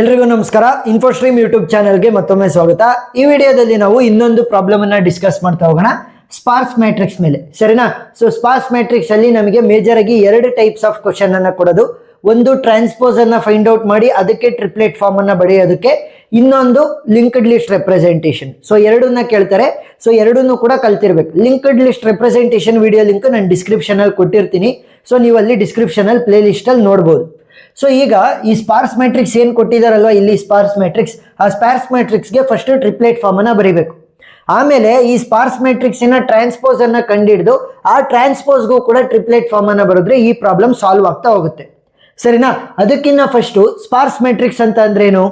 ಎಲ್ರಿಗೂ ನಮಸ್ಕಾರ. ಇನ್ಫೋಸ್ಟ್ರೀಮ್ ಯೂಟ್ಯೂಬ್ ಚಾನೆಲ್ಗೆ ಮತ್ತೊಮ್ಮೆ ಸ್ವಾಗತ. ಈ ವಿಡಿಯೋದಲ್ಲಿ ನಾವು ಇನ್ನೊಂದು ಪ್ರಾಬ್ಲಮ್ ಅನ್ನ ಡಿಸ್ಕಸ್ ಮಾಡ್ತಾ ಹೋಗೋಣ, ಸ್ಪಾರ್ಸ್ ಮ್ಯಾಟ್ರಿಕ್ಸ್ ಮೇಲೆ. ಸರಿನಾ? ಸೊ ಸ್ಪಾರ್ಸ್ ಮ್ಯಾಟ್ರಿಕ್ಸ್ ಅಲ್ಲಿ ನಮಗೆ ಮೇಜರ್ ಆಗಿ ಎರಡು ಟೈಪ್ಸ್ ಆಫ್ ಕ್ವಶನ್ ಅನ್ನ ಕೊಡೋದು. ಒಂದು ಟ್ರಾನ್ಸ್ಪೋಸ್ ಅನ್ನ ಫೈಂಡ್ ಔಟ್ ಮಾಡಿ ಅದಕ್ಕೆ ಟ್ರಿಪ್ಲೆಟ್ ಫಾರ್ಮ್ ಅನ್ನ ಬರೆಯೋದಕ್ಕೆ, ಇನ್ನೊಂದು ಲಿಂಕ್ಡ್ ಲಿಸ್ಟ್ ರೆಪ್ರೆಸೆಂಟೇಷನ್. ಸೊ ಎರಡನ್ನ ಕೇಳ್ತಾರೆ. ಸೊ ಎರಡನ್ನೂ ಕೂಡ ಕಲ್ತಿರ್ಬೇಕು. Linked list representation video link ನಾನು ಡಿಸ್ಕ್ರಿಪ್ಷನ್ ಅಲ್ಲಿ ಕೊಟ್ಟಿರ್ತೀನಿ. ಸೊ ನೀವು ಅಲ್ಲಿ ಡಿಸ್ಕ್ರಿಪ್ಷನ್ ಅಲ್ಲಿ ಪ್ಲೇ ಲಿಸ್ಟ್ ಅಲ್ಲಿ ನೋಡಬಹುದು. ಸೊ ಈಗ ಈ ಸ್ಪಾರ್ಸ್ ಮ್ಯಾಟ್ರಿಕ್ಸ್ ಏನ್ ಕೊಟ್ಟಿದಾರಲ್ವಾ ಇಲ್ಲಿ ಸ್ಪಾರ್ಸ್ ಮ್ಯಾಟ್ರಿಕ್ಸ್, ಆ ಸ್ಪಾರ್ಸ್ ಮ್ಯಾಟ್ರಿಕ್ಸ್ಗೆ ಫಸ್ಟ್ ಟ್ರಿಪ್ಲೆಟ್ ಫಾರ್ಮ್ ಅನ್ನ ಬರೀಬೇಕು. ಆಮೇಲೆ ಈ ಸ್ಪಾರ್ಸ್ ಮ್ಯಾಟ್ರಿಕ್ಸ್ ಟ್ರಾನ್ಸ್ಪೋಸ್ ಅನ್ನ ಕಂಡಿಡಿದು ಆ ಟ್ರಾನ್ಸ್ಪೋಸ್ಗೂ ಕೂಡ ಟ್ರಿಪ್ಲೆಟ್ ಫಾರ್ಮ್ ಅನ್ನ ಬರೆದ್ರೆ ಈ ಪ್ರಾಬ್ಲಮ್ ಸಾಲ್ವ್ ಆಗ್ತಾ ಹೋಗುತ್ತೆ. ಸರಿನಾ? ಅದಕ್ಕಿಂತ ಫಸ್ಟ್ ಸ್ಪಾರ್ಸ್ ಮ್ಯಾಟ್ರಿಕ್ಸ್ ಅಂತ ಅಂದ್ರೇನು?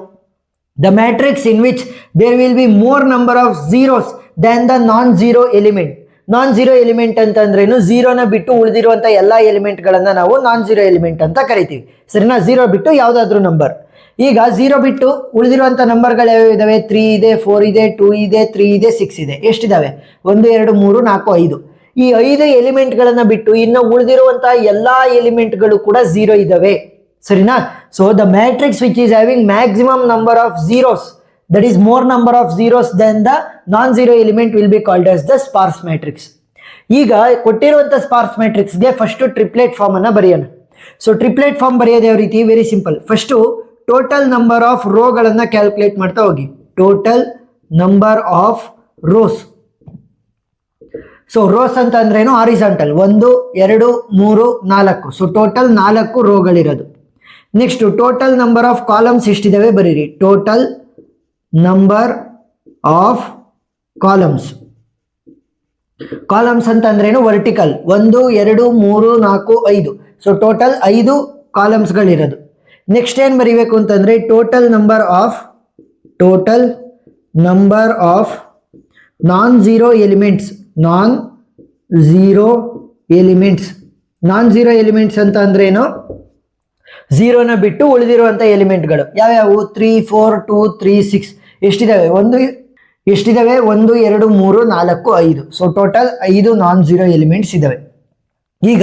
The matrix in which there will be more number of zeros than the non zero element. Non zero element ಅಂತ ಅಂದ್ರೇನು? ಝೀರೋನ ಬಿಟ್ಟು ಉಳಿದಿರುವಂತ ಎಲ್ಲಾ ಎಲಿಮೆಂಟ್ ಗಳನ್ನ ನಾವು ನಾನ್ ಝೀರೋ ಎಲಿಮೆಂಟ್ ಅಂತ ಕರಿತೀವಿ. ಸರಿನಾ? ಝೀರೋ ಬಿಟ್ಟು ಯಾವ್ದಾದ್ರು ನಂಬರ್. ಈಗ ಝೀರೋ ಬಿಟ್ಟು ಉಳಿದಿರುವಂತ ನಂಬರ್ಗಳು ಯಾವ ಇದಾವೆ? 3 ಇದೆ, 4 ಇದೆ, 2 ಇದೆ, 3 ಇದೆ, 6 ಇದೆ. ಎಷ್ಟಿದಾವೆ? 1 2 3 4 5. ಈ 5 ಎಲಿಮೆಂಟ್ ಗಳನ್ನ ಬಿಟ್ಟು ಇನ್ನು ಉಳಿದಿರುವಂತಹ ಎಲ್ಲಾ ಎಲಿಮೆಂಟ್ಗಳು ಕೂಡ ಝೀರೋ ಇದಾವೆ. ಸರಿನಾ? So the matrix which is having maximum number of zeros, that is more number of zeros than the non-zero element will be called as the sparse matrix. ಈಗ ಕೊಟ್ಟಿರುವಂತ ಸ್ಪಾರ್ಸ್ ಮ್ಯಾಟ್ರಿಕ್ಸ್ ಗೆ ಫಸ್ಟ್ ಟ್ರಿಪ್ಲೆಟ್ ಫಾರ್ಮ್ ಅನ್ನ ಬರೆಯೋಣ. So triplet form ಬರೆಯೋದು ಯಾವ ರೀತಿ? Very simple. First total number of row ಗಳನ್ನ calculate ಮಾಡ್ತಾ ಹೋಗಿ. Total number of rows. So rows ಅಂತ ಅಂದ್ರೇನು? ಹಾರಿಜಾಂಟಲ್. 1 2 3 4. ಸೊ ಟೋಟಲ್ 4 ರೋಗಳಿರೋದು. Next total number of columns ಎಷ್ಟಿದಾವೆ ಬರೀರಿ. Total number of columns. Columns ಅಂತ ಅಂದ್ರೇನು? Vertical. 1 2 3 4 5. So total 5 columns ಗಳಿರೋದು. Next ಏನ್ ಬರೀಬೇಕು ಅಂತಂದ್ರೆ total number of non zero elements. Non zero elements ಅಂತ ಅಂದ್ರೇನು? ಝೀರೋನ ಬಿಟ್ಟು ಉಳಿದಿರುವಂತ ಎಲಿಮೆಂಟ್ಗಳು ಯಾವ್ಯಾವು? 3 4 2 3 6. ಎಷ್ಟಿದಾವೆ? 1 2 3 4 5. So total 5 non zero elements ಇದಾವೆ. ಈಗ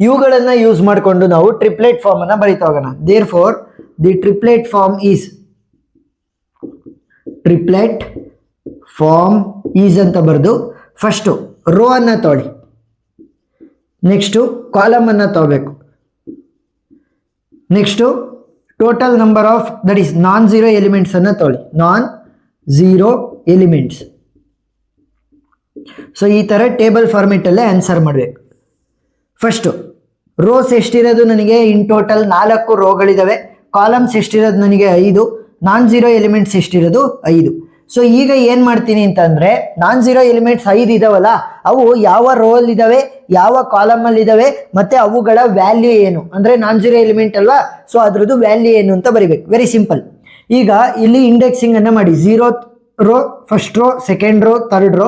ಇವುಗಳನ್ನ ಯೂಸ್ ಮಾಡಿಕೊಂಡು ನಾವು ಟ್ರಿಪ್ಲೆಟ್ ಫಾರ್ಮ್ ಅನ್ನ ಬರೀತಾ ಹೋಗೋಣ. Therefore the triplet form is ಅಂತ ಬರೆದು ಫಸ್ಟ್ ರೋ ಅನ್ನ ತೊಗೊಳ್ಳಿ. ನೆಕ್ಸ್ಟ್ ಕಾಲಮ್ ಅನ್ನ ತಗೋಬೇಕು. Next total number of that is non zero elements ಅನ್ನ ತೊಗೊಳ್ಳಿ. Non zero elements. ಸೊ ಈ ತರ ಟೇಬಲ್ ಫಾರ್ಮೆಟ್ ಅಲ್ಲೇ ಆನ್ಸರ್ ಮಾಡಬೇಕು. ಫಸ್ಟ್ ರೋಸ್ ಎಷ್ಟಿರೋದು ನನಗೆ? ಇನ್ ಟೋಟಲ್ 4 ರೋಗಳಿದಾವೆ. ಕಾಲಮ್ಸ್ ಎಷ್ಟಿರೋದು ನನಗೆ? 5. ನಾನ್ ಝೀರೋ ಎಲಿಮೆಂಟ್ಸ್ ಎಷ್ಟಿರೋದು? 5. ಸೊ ಈಗ ಏನ್ ಮಾಡ್ತೀನಿ ಅಂತ ಅಂದ್ರೆ ನಾನ್ ಝೀರೋ ಎಲಿಮೆಂಟ್ಸ್ 5 ಇದಾವಲ್ಲ, ಅವು ಯಾವ ರೋ ಅಲ್ಲಿ ಇದಾವೆ, ಯಾವ ಕಾಲಮ್ ಅಲ್ಲಿ ಇದಾವೆ, ಮತ್ತೆ ಅವುಗಳ ವ್ಯಾಲ್ಯೂ ಏನು ಅಂದ್ರೆ ನಾನ್ ಝೀರೋ ಎಲಿಮೆಂಟ್ ಅಲ್ವಾ, ಸೊ ಅದ್ರದ್ದು ವ್ಯಾಲ್ಯೂ ಏನು ಅಂತ ಬರಿಬೇಕು. Very simple. ಈಗ ಇಲ್ಲಿ ಇಂಡೆಕ್ಸಿಂಗ್ ಅನ್ನ ಮಾಡಿ. 0th row first row, second row, third row.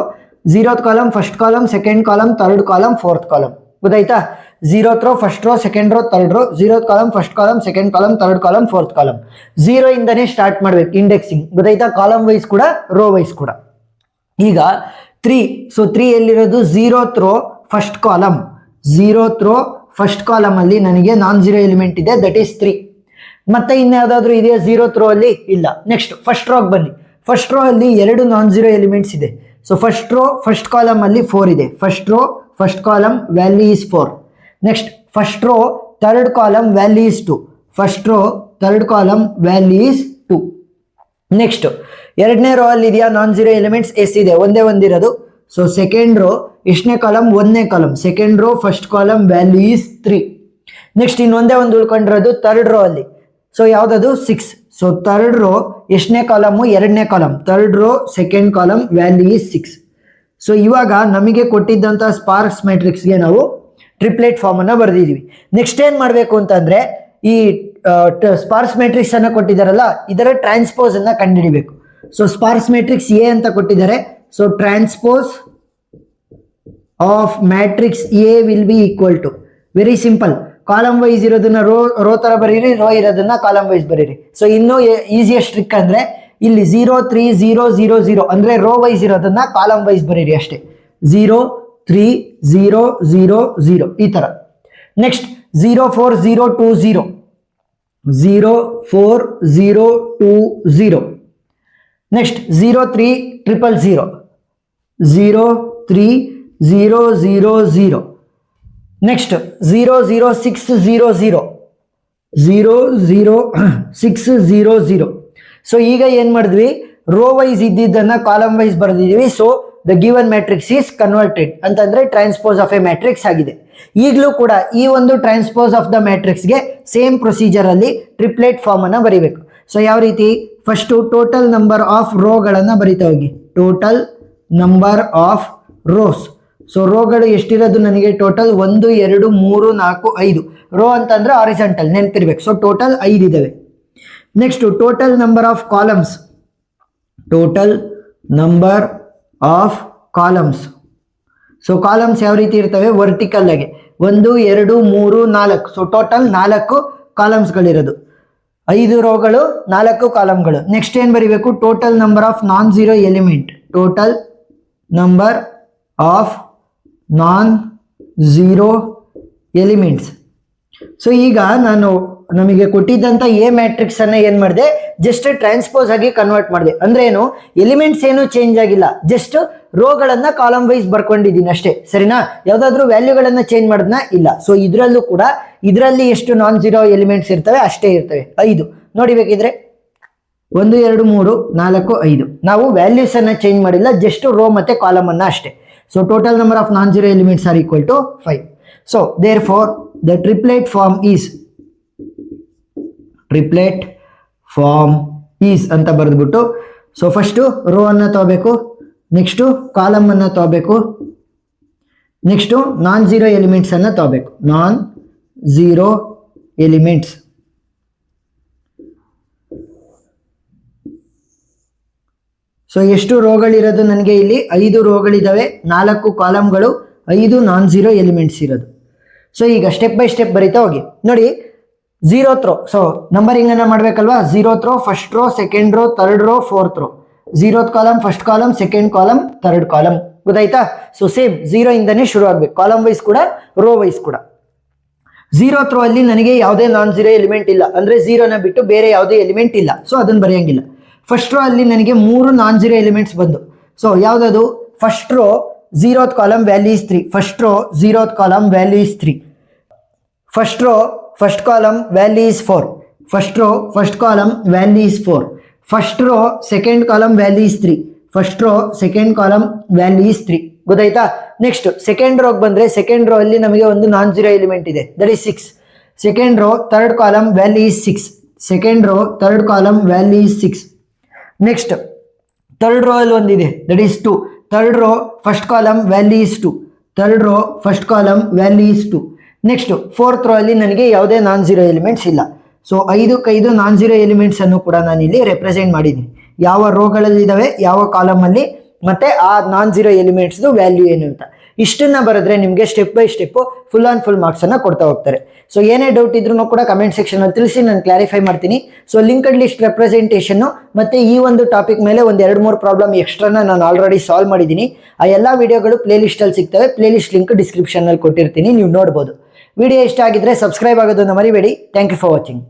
0th column, first column, second column, third column, fourth column. ಗೊತ್ತಾಯ್ತಾ? 0th row, first row, second row, third row. 0th column, first column, second column, third column, fourth column. 0 ಇಂದನೇ start ಮಾಡ್ಬೇಕು indexing. ಗೊತ್ತಾಯ್ತಾ? Column wise ಕೂಡ, row wise ಕೂಡ. ಈಗ 3. So 3 ಎಲ್ಲಿರೋದು? 0th row, first column. 0th row, first column ಅಲ್ಲಿ ನನಗೆ non zero element ಇದೆ, ದಟ್ ಈಸ್ 3. ಮತ್ತೆ ಇನ್ಯಾವುದಾದ್ರೂ ಇದೆಯಾ 0th ರೋ ಅಲ್ಲಿ? ಇಲ್ಲ. ನೆಕ್ಸ್ಟ್ ಫಸ್ಟ್ ರೋಗೆ ಬನ್ನಿ. ಫಸ್ಟ್ ರೋ ಅಲ್ಲಿ 2 ನಾನ್ ಝೀರೋ ಎಲಿಮೆಂಟ್ಸ್ ಇದೆ. So first row, first column ಅಲ್ಲಿ 4 ಇದೆ. First row, first column value is 4. Next first row, third column value is 2. First row, third column value is 2. Next ಎರಡನೇ row ಅಲ್ಲಿ ಇದೆಯಾ non zero elements? ಎಷ್ಟಿದೆ? ಒಂದೇ ಒಂದಿರೋದು. So second row ಎಷ್ಟನೇ column? 1ನೇ column. Second row, first column value is 3. Next ಇನ್ನೊಂದೇ ಒಂದು ಉಳ್ಕೊಂಡಿರೋದು ಥರ್ಡ್ ರೋ ಅಲ್ಲಿ. ಸೊ ಯಾವ್ದದು? 6. ಸೊ ಥರ್ಡ್ ರೋ ಎಷ್ಟನೇ ಕಾಲಮು? 2ನೇ column. Third row, second column value is 6. So ಇವಾಗ ನಮಗೆ ಕೊಟ್ಟಿದ್ದಂತ ಸ್ಪಾರ್ಸ್ ಮ್ಯಾಟ್ರಿಕ್ಸ್ಗೆ ನಾವು ಟ್ರಿಪ್ಲೆಟ್ ಫಾರ್ಮ್ ಅನ್ನ ಬರೆದಿದ್ದೀವಿ. ನೆಕ್ಸ್ಟ್ ಏನ್ ಮಾಡಬೇಕು ಅಂತಂದ್ರೆ ಈ ಸ್ಪಾರ್ಸ್ ಮ್ಯಾಟ್ರಿಕ್ಸ್ ಅನ್ನ ಕೊಟ್ಟಿದಾರಲ್ಲ, ಇದರ ಟ್ರಾನ್ಸ್ಪೋಸ್ ಅನ್ನ ಕಂಡುಹಿಡಿಬೇಕು. ಸೊ ಸ್ಪಾರ್ಸ್ ಮ್ಯಾಟ್ರಿಕ್ಸ್ ಎ ಅಂತ ಕೊಟ್ಟಿದ್ದಾರೆ. So transpose of matrix A will be equal to, very simple, column wise ಇರೋದನ್ನ ರೋ ತರ ಬರೀರಿ, ರೋ ಇರೋದನ್ನ ಕಾಲಮ್ ವೈಸ್ ಬರೀರಿ. ಸೊ ಇನ್ನೂ ಈಸಿಯೆಸ್ಟ್ ಟ್ರಿಕ್ ಅಂದ್ರೆ ಇಲ್ಲಿ 0 3 0 0 0 ಅಂದ್ರೆ ರೋ ವೈಸ್ ಇರೋದನ್ನ ಕಾಲಮ್ ವೈಸ್ ಬರೀರಿ ಅಷ್ಟೇ. 0 3 0 0 0 ಈ ತರ. ನೆಕ್ಸ್ಟ್ 0 4 0 2 0 0 4 0 2 0. Next 0 3 0 0 0 3 0 0 0. Next 0 0 6 0 0 0 0 6 0 0. ಸೊ ಈಗ ಏನ್ ಮಾಡಿದ್ವಿ, ರೋ ವೈಸ್ ಇದ್ದಿದ್ದನ್ನ ಕಾಲಮ್ ವೈಸ್ ಬರೆದಿದ್ದೀವಿ. So the given matrix is converted ಅಂತಂದ್ರೆ ಟ್ರಾನ್ಸ್ಪೋಸ್ ಆಫ್ ಎ ಮ್ಯಾಟ್ರಿಕ್ಸ್ ಆಗಿದೆ. ಈಗಲೂ ಕೂಡ ಈ ಒಂದು ಟ್ರಾನ್ಸ್ಪೋಸ್ ಆಫ್ ದ ಮ್ಯಾಟ್ರಿಕ್ಸ್ಗೆ ಸೇಮ್ ಪ್ರೊಸೀಜರ್ ಅಲ್ಲಿ ಟ್ರಿಪ್ಲೆಟ್ ಫಾರ್ಮ್ ಅನ್ನ ಬರೀಬೇಕು. ಸೊ ಯಾವ ರೀತಿ, ಫಸ್ಟ್ ಟೋಟಲ್ ನಂಬರ್ ಆಫ್ ರೋಗಳನ್ನ ಬರಿತಾ ಹೋಗಿ. Total number of rows. So ರೋಗಳು ಎಷ್ಟಿರೋದು ನನಗೆ ಟೋಟಲ್ 1 2 3 4 5. ರೋ ಅಂತಂದ್ರೆ ಹಾರಿಜಾಂಟಲ್ ನೆನಪಿರ್ಬೇಕು. ಸೊ ಟೋಟಲ್ 5 ಇದಾವೆ. Next total number of columns. Total number of columns. So columns ಯಾವ ರೀತಿ ಇರ್ತವೆ, ವರ್ಟಿಕಲ್ ಆಗಿ 1 2 3 4. So total 4 ಕಾಲಮ್ಸ್ಗಳಿರೋದು, 5 ರೋಗಳು 4 ಕಾಲಮ್ಗಳು. ನೆಕ್ಸ್ಟ್ ಏನ್ ಬರೀಬೇಕು, total number of non zero element. Total number of non zero elements. So ಈಗ ನಾನು ನಮಗೆ ಕೊಟ್ಟಿದ್ದಂತ ಎ ಮ್ಯಾಟ್ರಿಕ್ಸ್ ಅನ್ನ ಏನ್ ಮಾಡಿದೆ, ಜಸ್ಟ್ ಟ್ರಾನ್ಸ್ಪೋಸ್ ಆಗಿ ಕನ್ವರ್ಟ್ ಮಾಡಿದೆ. ಅಂದ್ರೆ ಏನು, ಎಲಿಮೆಂಟ್ಸ್ ಏನು ಚೇಂಜ್ ಆಗಿಲ್ಲ, ಜಸ್ಟ್ ರೋಗಳನ್ನ ಕಾಲಮ್ ವೈಸ್ ಬರ್ಕೊಂಡಿದ್ದೀನಿ ಅಷ್ಟೇ. ಸರಿನಾ, ಯಾವ್ದಾದ್ರು ವ್ಯಾಲ್ಯೂಗಳನ್ನ ಚೇಂಜ್ ಮಾಡಿದ್ನ ಇಲ್ಲ. ಸೊ ಇದ್ರಲ್ಲೂ ಕೂಡ ಇದರಲ್ಲಿ ಎಷ್ಟು ನಾನ್ ಝೀರೋ ಎಲಿಮೆಂಟ್ಸ್ ಇರ್ತವೆ ಅಷ್ಟೇ ಇರ್ತವೆ, 5 ನೋಡಿಬೇಕಿದ್ರೆ 1 2 3 4 5. ನಾವು ವ್ಯಾಲ್ಯೂಸ್ ಅನ್ನ ಚೇಂಜ್ ಮಾಡಿಲ್ಲ, ಜಸ್ಟ್ ರೋ ಮತ್ತೆ ಕಾಲಮ್ ಅನ್ನ ಅಷ್ಟೇ. So total number of non zero elements are equal to 5. So therefore the triplet form is ಅಂತ ಬರೆದ್ಬಿಟ್ಟು, ಸೊ ಫಸ್ಟ್ ರೋ ಅನ್ನ ತಗೋಬೇಕು, ನೆಕ್ಸ್ಟ್ ಕಾಲಮ್ ಅನ್ನ ತಗೋಬೇಕು, ನೆಕ್ಸ್ಟ್ ನಾನ್ ಝೀರೋ ಎಲಿಮೆಂಟ್ಸ್ ಅನ್ನ ತಗೋಬೇಕು. ನಾನ್ ಝೀರೋ ಎಲಿಮೆಂಟ್ಸ್. ಸೊ ಎಷ್ಟು ರೋಗಳಿರೋದು ನನಗೆ ಇಲ್ಲಿ 5 ರೋಗಳಿದಾವೆ, 4 ಕಾಲಮ್ಗಳು, 5 ನಾನ್ ಝೀರೋ ಎಲಿಮೆಂಟ್ಸ್ ಇರೋದು. ಸೊ ಈಗ ಸ್ಟೆಪ್ ಬೈ ಸ್ಟೆಪ್ ಬರೀತಾ ಹೋಗಿ. ನೋಡಿ, 0th ರೋ. ಸೊ ನಂಬರಿಂಗ್ ಅನ್ನ ಮಾಡ್ಬೇಕಲ್ವಾ, 0th row, first row, second row, third row, fourth row. 0th column, first column, second column, third column. ಗೊತ್ತಾಯ್ತಾ? ಸೊ ಸೇಮ್ 0 ಇಂದನೇ ಶುರು ಆಗ್ಬೇಕು, ಕಾಲಮ್ ವೈಸ್ ಕೂಡ ರೋ ವೈಸ್ ಕೂಡ. 0th ರೋ ಅಲ್ಲಿ ನನಗೆ ಯಾವುದೇ ನಾನ್ ಝೀರೋ ಎಲಿಮೆಂಟ್ ಇಲ್ಲ, ಅಂದ್ರೆ 0ನ ಬಿಟ್ಟು ಬೇರೆ ಯಾವುದೇ ಎಲಿಮೆಂಟ್ ಇಲ್ಲ. ಸೊ ಅದನ್ನ ಬರೆಯಂಗಿಲ್ಲ. ಫಸ್ಟ್ ರೋ ಅಲ್ಲಿ ನನಗೆ 3 ನಾನ್ ಝೀರೋ ಎಲಿಮೆಂಟ್ಸ್ ಬಂದು. ಸೊ ಯಾವ್ದದು, first row 0th column value is 3. First row 0th column value is 3. First row first column value is 4. First row first column value is 4. First row second column value is 3. First row second column value is 3. ಗೊತ್ತಾಯ್ತಾ? Next second ರೋಗೆ ಬಂದ್ರೆ, second row ಅಲ್ಲಿ ನಮಗೆ ಒಂದು non zero element ಇದೆ, that is 6. Second row third column value is 6. Second row third column value is 6. Next third row ಅಲ್ಲಿ ಒಂದಿದೆ, that is 2. Third row first column value is 2. Third row first column value is 2. Next fourth row ಅಲ್ಲಿ ನನಗೆ ಯಾವುದೇ non zero elements ಇಲ್ಲ. So 5 non zero elements ಅನ್ನು ಕೂಡ ನಾನು ಇಲ್ಲಿ ರೆಪ್ರೆಸೆಂಟ್ ಮಾಡಿದ್ದೀನಿ, ಯಾವ ರೋಗಳಲ್ಲಿ ಇದಾವೆ, ಯಾವ ಕಾಲಮ್ ಅಲ್ಲಿ, ಮತ್ತೆ ಆ ನಾನ್ ಝೀರೋ ಎಲಿಮೆಂಟ್ಸ್ ವ್ಯಾಲ್ಯೂ ಏನು ಅಂತ. ಇಷ್ಟನ್ನ ಬರೆದ್ರೆ ನಿಮಗೆ step by step full on full marks ಅನ್ನ ಕೊಡ್ತಾ ಹೋಗ್ತಾರೆ. ಸೊ ಏನೇ ಡೌಟ್ ಇದ್ರೂ ಕೂಡ ಕಮೆಂಟ್ ಸೆಕ್ಷನ್ ಅಲ್ಲಿ ತಿಳಿಸಿ, ನಾನು ಕ್ಲಾರಿಫೈ ಮಾಡ್ತೀನಿ. ಸೊ ಲಿಂಕ್ಡ್ ಲಿಸ್ಟ್ ರೆಪ್ರೆಸೆಂಟೇಷನ್ ಮತ್ತೆ ಈ ಒಂದು ಟಾಪಿಕ್ ಮೇಲೆ ಒಂದು 2-3 ಪ್ರಾಬ್ಲಮ್ ಎಕ್ಸ್ಟ್ರಾನ ನಾನು ಆಲ್ರೆಡಿ ಸಾಲ್ವ್ ಮಾಡಿದ್ದೀನಿ. ಆ ಎಲ್ಲ ವಿಡಿಯೋಗಳು ಪ್ಲೇ ಲಿಸ್ಟ್ ಅಲ್ಲಿ ಸಿಗ್ತವೆ. ಪ್ಲೇ ಲಿಸ್ಟ್ ಲಿಂಕ್ ಡಿಸ್ಕ್ರಿಪ್ಷನ್ ಅಲ್ಲಿ ಕೊಟ್ಟಿರ್ತೀನಿ, ನೀವು ನೋಡ್ಬೋದು. ವಿಡಿಯೋ ಇಷ್ಟ ಆಗಿದ್ರೆ ಸಬ್ಸ್ಕ್ರೈಬ್ ಆಗೋದನ್ನ ಮರಿಬೇಡಿ. Thank you for watching.